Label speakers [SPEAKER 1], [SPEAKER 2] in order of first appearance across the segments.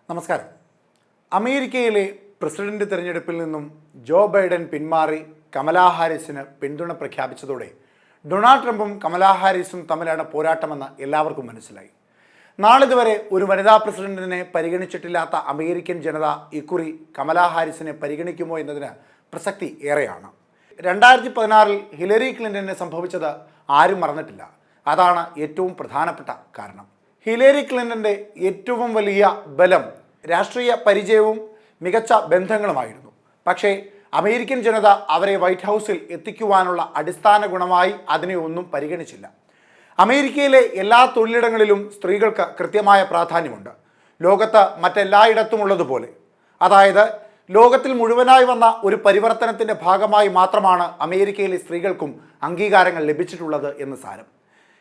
[SPEAKER 1] നമസ്കാരം. അമേരിക്കയിലെ പ്രസിഡന്റ് തെരഞ്ഞെടുപ്പിൽ നിന്നും ജോ ബൈഡൻ പിന്മാറി കമലാ ഹാരിസിന് പിന്തുണ പ്രഖ്യാപിച്ചതോടെ ഡൊണാൾഡ് ട്രംപും കമലാ ഹാരിസും തമ്മിലാണ് പോരാട്ടമെന്ന് എല്ലാവർക്കും മനസ്സിലായി. നാളിതുവരെ ഒരു വനിതാ പ്രസിഡന്റിനെ പരിഗണിച്ചിട്ടില്ലാത്ത അമേരിക്കൻ ജനത ഇക്കുറി കമലാ ഹാരിസിനെ പരിഗണിക്കുമോ എന്നതിന് പ്രസക്തി ഏറെയാണ്. 2016 ഹിലരി ക്ലിന്റണിന് സംഭവിച്ചത് ആരും മറന്നിട്ടില്ല. അതാണ് ഏറ്റവും പ്രധാനപ്പെട്ട കാരണം. ഹിലരി ക്ലിന്റന്റെ ഏറ്റവും വലിയ ബലം രാഷ്ട്രീയ പരിചയവും മികച്ച ബന്ധങ്ങളുമായിരുന്നു. പക്ഷേ അമേരിക്കൻ ജനത അവരെ വൈറ്റ് ഹൗസിൽ എത്തിക്കുവാനുള്ള അടിസ്ഥാന ഗുണമായി അതിനെ ഒന്നും പരിഗണിച്ചില്ല. അമേരിക്കയിലെ എല്ലാ തൊഴിലിടങ്ങളിലും സ്ത്രീകൾക്ക് കൃത്യമായ പ്രാധാന്യമുണ്ട്. ലോകത്ത് മറ്റെല്ലായിടത്തുമുള്ളതുപോലെ. അതായത് ലോകത്തിൽ മുഴുവനായി വന്ന ഒരു പരിവർത്തനത്തിൻ്റെ ഭാഗമായി മാത്രമാണ് അമേരിക്കയിലെ സ്ത്രീകൾക്കും അംഗീകാരങ്ങൾ ലഭിച്ചിട്ടുള്ളത് എന്ന് സാരം.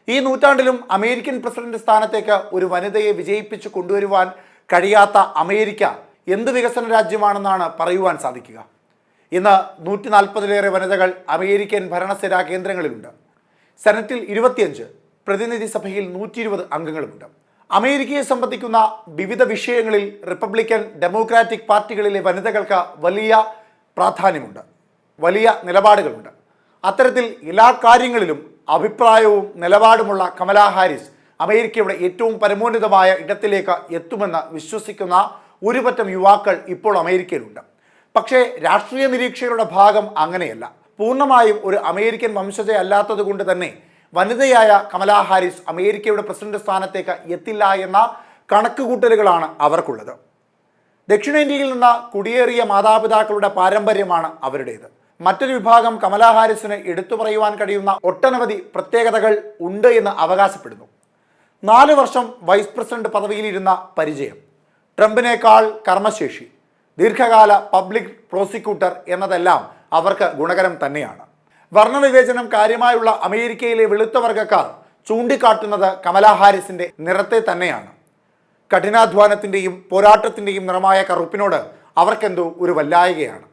[SPEAKER 1] ഈ നൂറ്റാണ്ടിലും അമേരിക്കൻ പ്രസിഡന്റ് സ്ഥാനത്തേക്ക് ഒരു വനിതയെ വിജയിപ്പിച്ച് കൊണ്ടുവരുവാൻ കഴിയാത്ത അമേരിക്ക എന്ത് വികസന രാജ്യമാണെന്നാണ് പറയുവാൻ സാധിക്കുക. ഇന്ന് 140-ലേറെ വനിതകൾ അമേരിക്കൻ ഭരണസ്ഥിരാ കേന്ദ്രങ്ങളിലുണ്ട്. സെനറ്റിൽ 25, പ്രതിനിധി സഭയിൽ 120 അംഗങ്ങളുമുണ്ട്. അമേരിക്കയെ സംബന്ധിക്കുന്ന വിവിധ വിഷയങ്ങളിൽ റിപ്പബ്ലിക്കൻ ഡെമോക്രാറ്റിക് പാർട്ടികളിലെ വനിതകൾക്ക് വലിയ പ്രാധാന്യമുണ്ട്, വലിയ നിലപാടുകളുണ്ട്. അത്തരത്തിൽ എല്ലാ കാര്യങ്ങളിലും അഭിപ്രായവും നിലപാടുമുള്ള കമലാ ഹാരിസ് അമേരിക്കയുടെ ഏറ്റവും പരമോന്നതമായ ഇടത്തിലേക്ക് എത്തുമെന്ന് വിശ്വസിക്കുന്ന ഒരുപറ്റം യുവാക്കൾ ഇപ്പോൾ അമേരിക്കയിലുണ്ട്. പക്ഷേ രാഷ്ട്രീയ നിരീക്ഷകരുടെ ഭാഗം അങ്ങനെയല്ല. പൂർണ്ണമായും ഒരു അമേരിക്കൻ വംശജയല്ലാത്തത് കൊണ്ട് തന്നെ വനിതയായ കമലാ ഹാരിസ് അമേരിക്കയുടെ പ്രസിഡന്റ് സ്ഥാനത്തേക്ക് എത്തില്ല എന്ന കണക്കുകൂട്ടലുകളാണ് അവർക്കുള്ളത്. ദക്ഷിണേന്ത്യയിൽ നിന്ന് കുടിയേറിയ മാതാപിതാക്കളുടെ പാരമ്പര്യമാണ് അവരുടേത്. മറ്റൊരു വിഭാഗം കമലാ ഹാരിസിന് എടുത്തു പറയുവാൻ കഴിയുന്ന ഒട്ടനവധി പ്രത്യേകതകൾ ഉണ്ട് എന്ന് അവകാശപ്പെടുന്നു. 4 വർഷം വൈസ് പ്രസിഡന്റ് പദവിയിലിരുന്ന പരിചയം, ട്രംപിനേക്കാൾ കർമ്മശേഷി, ദീർഘകാല പബ്ലിക് പ്രോസിക്യൂട്ടർ എന്നതെല്ലാം അവർക്ക് ഗുണകരം തന്നെയാണ്. വർണ്ണവിവേചനം കാര്യമായുള്ള അമേരിക്കയിലെ വെളുത്ത വർഗ്ഗക്കാർ ചൂണ്ടിക്കാട്ടുന്നത് കമലാ ഹാരിസിന്റെ നിറത്തെ തന്നെയാണ്. കഠിനാധ്വാനത്തിൻ്റെയും പോരാട്ടത്തിൻ്റെയും നിറമായ കറുപ്പിനോട് അവർക്കെന്തോ ഒരു വല്ലായികയാണ്.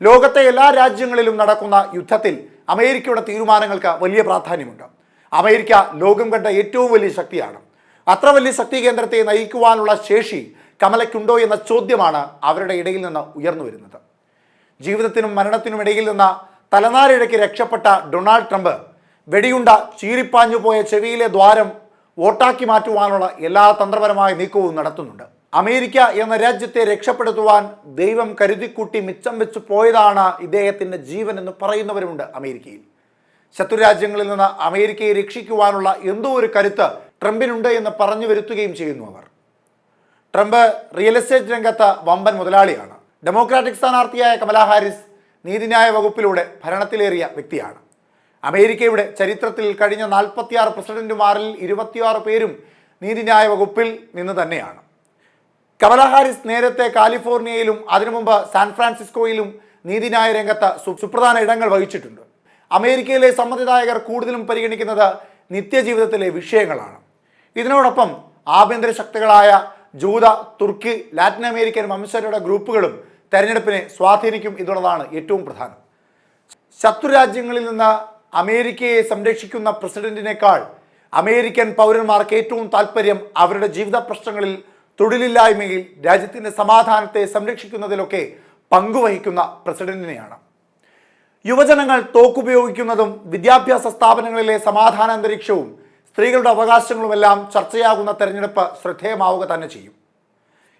[SPEAKER 1] ലോകത്തെ എല്ലാ രാജ്യങ്ങളിലും നടക്കുന്ന യുദ്ധത്തിൽ അമേരിക്കയുടെ തീരുമാനങ്ങൾക്ക് വലിയ പ്രാധാന്യമുണ്ട്. അമേരിക്ക ലോകം കണ്ട ഏറ്റവും വലിയ ശക്തിയാണ്. അത്ര വലിയ ശക്തി കേന്ദ്രത്തെ നയിക്കുവാനുള്ള ശേഷി കമലയ്ക്കുണ്ടോ എന്ന ചോദ്യമാണ് അവരുടെ ഇടയിൽ നിന്ന് ഉയർന്നു വരുന്നത്. ജീവിതത്തിനും മരണത്തിനും ഇടയിൽ നിന്ന് തലനാരിഴയ്ക്ക് രക്ഷപ്പെട്ട ഡൊണാൾഡ് ട്രംപ് വെടിയുണ്ട ചീറിപ്പാഞ്ഞു പോയ ചെവിയിലെ ദ്വാരം വോട്ടാക്കി മാറ്റുവാനുള്ള എല്ലാ തന്ത്രപരമായ നീക്കവും നടത്തുന്നുണ്ട്. അമേരിക്ക എന്ന രാജ്യത്തെ രക്ഷപ്പെടുത്തുവാൻ ദൈവം കരുതിക്കൂട്ടി മിച്ചം വെച്ച് പോയതാണ് ഇദ്ദേഹത്തിൻ്റെ ജീവൻ എന്ന് പറയുന്നവരുമുണ്ട് അമേരിക്കയിൽ. ശത്രുരാജ്യങ്ങളിൽ നിന്ന് അമേരിക്കയെ രക്ഷിക്കുവാനുള്ള എന്തോ ഒരു കരുത്ത് ട്രംപിനുണ്ട് എന്ന് പറഞ്ഞു വരുത്തുകയും ചെയ്യുന്നു അവർ. ട്രംപ് റിയൽ എസ്റ്റേറ്റ് രംഗത്ത് വമ്പൻ മുതലാളിയാണ്. ഡെമോക്രാറ്റിക് സ്ഥാനാർത്ഥിയായ കമലാ ഹാരിസ് നീതിന്യായ വകുപ്പിലൂടെ ഭരണത്തിലേറിയ വ്യക്തിയാണ്. അമേരിക്കയുടെ ചരിത്രത്തിൽ കഴിഞ്ഞ 46 പ്രസിഡന്റുമാരിൽ 26 പേരും നീതിന്യായ വകുപ്പിൽ നിന്ന് തന്നെയാണ്. കമലാ ഹാരിസ് നേരത്തെ കാലിഫോർണിയയിലും അതിനു മുമ്പ് സാൻ ഫ്രാൻസിസ്കോയിലും നീതിന്യായ രംഗത്ത് സുപ്രധാന ഇടങ്ങൾ വഹിച്ചിട്ടുണ്ട്. അമേരിക്കയിലെ സമ്മതിദായകർ കൂടുതലും പരിഗണിക്കുന്നത് നിത്യജീവിതത്തിലെ വിഷയങ്ങളാണ്. ഇതിനോടൊപ്പം ആഭ്യന്തര ശക്തികളായ ജൂത, തുർക്കി, ലാറ്റിൻ അമേരിക്കൻ വംശജരുടെ ഗ്രൂപ്പുകളും തെരഞ്ഞെടുപ്പിനെ സ്വാധീനിക്കും എന്നുള്ളതാണ് ഏറ്റവും പ്രധാനം. ശത്രുരാജ്യങ്ങളിൽ നിന്ന് അമേരിക്കയെ സംരക്ഷിക്കുന്ന പ്രസിഡന്റിനേക്കാൾ അമേരിക്കൻ പൗരന്മാർക്ക് ഏറ്റവും താല്പര്യം അവരുടെ ജീവിത പ്രശ്നങ്ങളിൽ, തൊഴിലില്ലായ്മയിൽ, രാജ്യത്തിൻ്റെ സമാധാനത്തെ സംരക്ഷിക്കുന്നതിലൊക്കെ പങ്കുവഹിക്കുന്ന പ്രസിഡന്റിനെയാണ്. യുവജനങ്ങൾ തോക്കുപയോഗിക്കുന്നതും വിദ്യാഭ്യാസ സ്ഥാപനങ്ങളിലെ സമാധാന അന്തരീക്ഷവും സ്ത്രീകളുടെ അവകാശങ്ങളുമെല്ലാം ചർച്ചയാകുന്ന തെരഞ്ഞെടുപ്പ് ശ്രദ്ധേയമാവുക തന്നെ ചെയ്യും.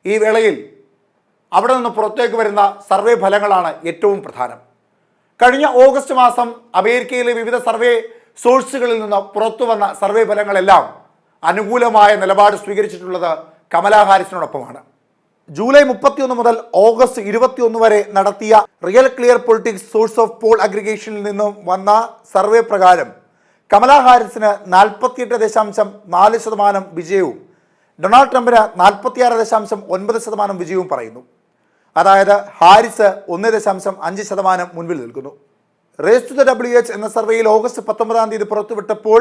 [SPEAKER 1] ഈ വേളയിൽ അവിടെ നിന്ന് പുറത്തേക്ക് വരുന്ന സർവേ ഫലങ്ങളാണ് ഏറ്റവും പ്രധാനം. കഴിഞ്ഞ ഓഗസ്റ്റ് മാസം അമേരിക്കയിലെ വിവിധ സർവേ സോഴ്സുകളിൽ നിന്ന് പുറത്തു വന്ന സർവേ ഫലങ്ങളെല്ലാം അനുകൂലമായ നിലപാട് സ്വീകരിച്ചിട്ടുള്ളത് കമലാ ഹാരിസിനോടൊപ്പമാണ്. ജൂലൈ 31 മുതൽ ഓഗസ്റ്റ് 21 വരെ നടത്തിയ Real Clear Politics source of poll അഗ്രിഗേഷനിൽ നിന്നും വന്ന സർവേ പ്രകാരം കമലാ ഹാരിസിന് 48.4% വിജയവും ഡൊണാൾഡ് ട്രംപിന് 46.9% വിജയവും പറയുന്നു. അതായത് ഹാരിസ് 1.5% മുൻപിൽ നിൽക്കുന്നു. റേസ് ടു ദ WH എന്ന സർവേയിൽ ഓഗസ്റ്റ് 19 പുറത്തുവിട്ടപ്പോൾ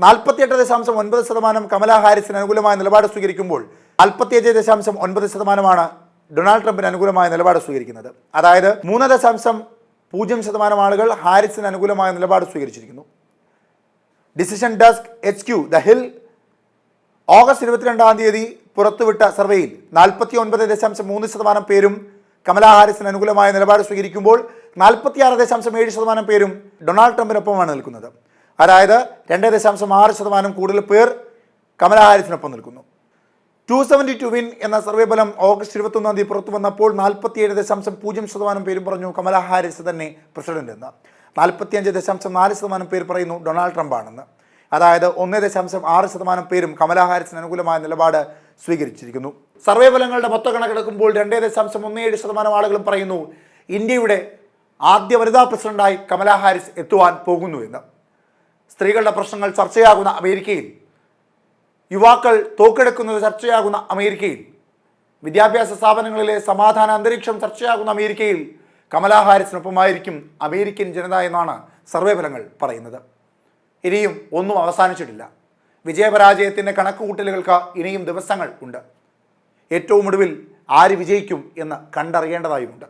[SPEAKER 1] 48.9% കമലാ ഹാരിസിന് അനുകൂലമായ നിലപാട് സ്വീകരിക്കുമ്പോൾ 47.9% ഡൊണാൾഡ് ട്രംപിന് അനുകൂലമായ നിലപാട് സ്വീകരിക്കുന്നത്. അതായത് 3.0% ആളുകൾ ഹാരിസിന് അനുകൂലമായ നിലപാട് സ്വീകരിച്ചിരിക്കുന്നു. Decision Desk HQ the Hill August 22 പുറത്തുവിട്ട സർവേയിൽ 49.3% പേരും കമലാ ഹാരിസിന് അനുകൂലമായ നിലപാട് സ്വീകരിക്കുമ്പോൾ 46.7% പേരും ഡൊണാൾഡ് ട്രംപിനൊപ്പമാണ് നിൽക്കുന്നത്. അതായത് 2.6% കൂടുതൽ പേർ കമലാ ഹാരിസിനൊപ്പം നിൽക്കുന്നു. 272 വിൻ എന്ന സർവേ ഫലം ഓഗസ്റ്റ് 21 പുറത്തു വന്നപ്പോൾ 47.0% പേരും പറഞ്ഞു കമലാ ഹാരിസ് തന്നെ പ്രസിഡന്റ് എന്ന്. 45.4% പേർ പറയുന്നു ഡൊണാൾഡ് ട്രംപ് ആണെന്ന്. അതായത് 1.6% പേരും കമലാ ഹാരിസിന് അനുകൂലമായ നിലപാട് സ്വീകരിച്ചിരിക്കുന്നു. സർവേ ഫലങ്ങളുടെ മൊത്ത കണക്കെടുക്കുമ്പോൾ 2.17% ആളുകളും പറയുന്നു ഇന്ത്യയുടെ ആദ്യ വനിതാ പ്രസിഡന്റായി കമലാ ഹാരിസ് എത്തുവാൻ പോകുന്നു എന്ന്. സ്ത്രീകളുടെ പ്രശ്നങ്ങൾ ചർച്ചയാകുന്ന അമേരിക്കയിൽ, യുവാക്കൾ തോക്കെടുക്കുന്നത് ചർച്ചയാകുന്ന അമേരിക്കയിൽ, വിദ്യാഭ്യാസ സ്ഥാപനങ്ങളിലെ സമാധാന അന്തരീക്ഷം ചർച്ചയാകുന്ന അമേരിക്കയിൽ കമലാ ഹാരിസിനൊപ്പമായിരിക്കും അമേരിക്കൻ ജനത എന്നാണ് സർവേ ഫലങ്ങൾ പറയുന്നത്. ഇനിയും ഒന്നും അവസാനിച്ചിട്ടില്ല. വിജയപരാജയത്തിൻ്റെ കണക്കുകൂട്ടലുകൾക്ക് ഇനിയും ദിവസങ്ങൾ ഉണ്ട്. ഏറ്റവും ഒടുവിൽ ആര് വിജയിക്കും എന്ന് കണ്ടറിയേണ്ടതായുമുണ്ട്.